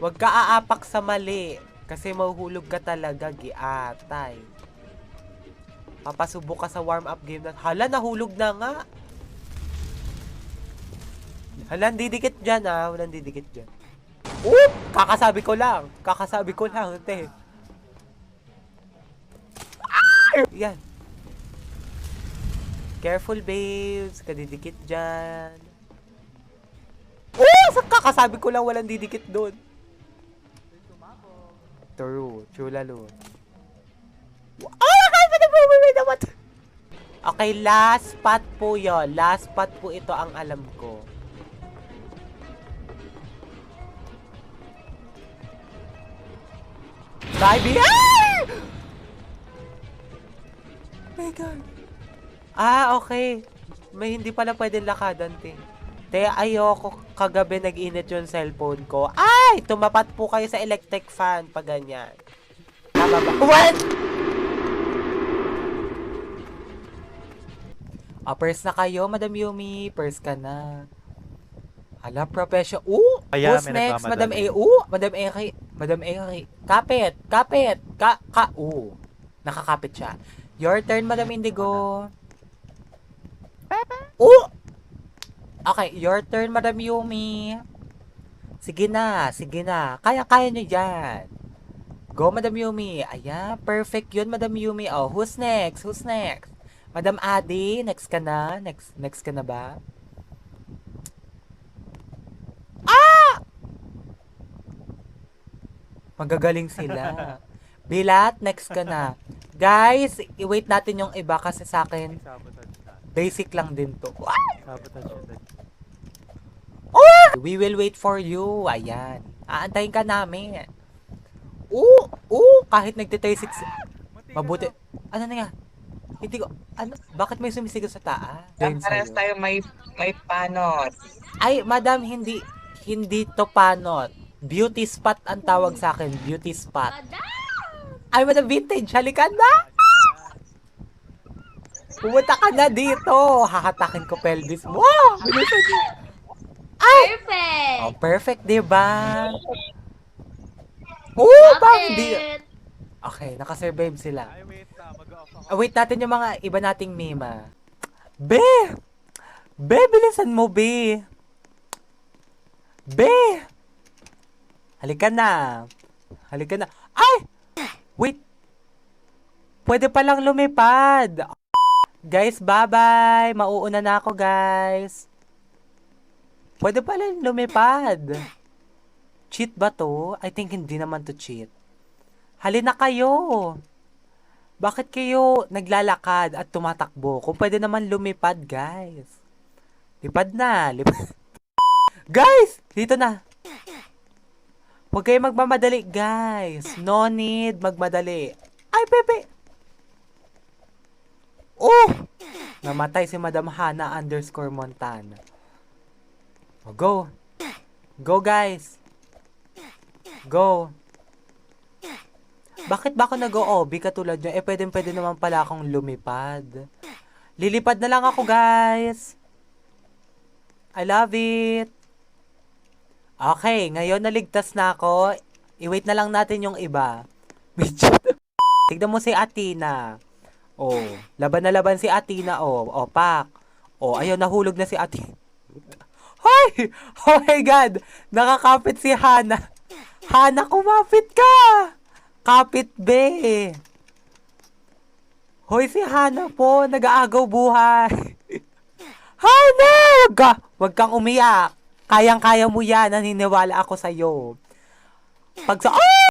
Huwag ka aapak sa mali. Kasi mahuhulog ka talaga, giatay. Papasubok ka sa warm-up game na. Hala, nahulog na nga. Hala, didikit dyan ah. Walang didikit dyan. Oop! Kakasabi ko lang. Te. Yan. Careful, babes. Kadidikit dyan. Oh! Kakasabi ko lang walang didikit doon. True lalo. Okay, last spot po yun. Last spot po ito ang alam ko. Baby! My God. Okay. May hindi pala pwedeng lakadan, te. Te, ayoko kagabi nag-init yung cellphone ko. Ay! Tumapat po kayo sa electric fan pag ganyan. Tama ba? What? Purse na kayo, Madam Yumi. Purse ka na. Hala, profession. Who's next? Madam A. Madam A. Madam A. Kapit. Nakakapit siya. Your turn, Madam Indigo. Okay, your turn, Madam Yumi. Sige na. Kaya nyo yan. Go, Madam Yumi. Ayan, perfect yun, Madam Yumi. Oh, who's next? Madam Adi, next ka na? Next ka na ba? Magagaling sila. Bilat, next ka na. Guys, i-wait natin yung iba kasi sa akin, basic lang din to. We will wait for you. Ayan. Aantayin ka namin. Kahit nagte-36. Mabuti. Ano na nga? Hindi ko, bakit may sumisigaw sa taas? Parehas tayo may panot. Ay, madam, hindi to panot. Beauty spot ang tawag sa akin. Beauty spot. Ay, madam, vintage. Halika na! Pumunta ka na dito. Hahatakin ko pelvis mo. Bilisan mo. Ay! Perfect! Oh, perfect, diba? Hindi. Okay, nakasurvive sila. Wait natin yung mga iba nating mema. Be, bilisan mo, Be. Halika na. Ay! Wait. Pwede palang lumipad. Guys, bye-bye. Mauuna na ako, guys. Pwede palang lumipad. Cheat ba to? I think hindi naman to cheat. Halina kayo. Bakit kayo naglalakad at tumatakbo? Kung pwede naman lumipad, guys. Lipad na. Guys! Dito na. Huwag kayo magmamadali, guys. No need magmadali. Ay, Pepe! Namatay si Madam Hana _Montana. Go. Go, guys. Go. Bakit ba ako nag-o-OB katulad nyo? Pwede naman pala akong lumipad. Lilipad na lang ako, guys. I love it. Okay, ngayon naligtas na ako. I-wait na lang natin yung iba. Tignan mo si Athena. Laban na laban si Athena. Pak. Ayaw, nahulog na si Athena. Hoy! Oh my God! Nakakapit si Hana. Hana, kumapit ka! Kapit, be. Hoy, si Hana po. Nag-aagaw buhay. Hana! Wag kang umiyak. Kayang-kaya mo yan. Naniniwala ako sa'yo.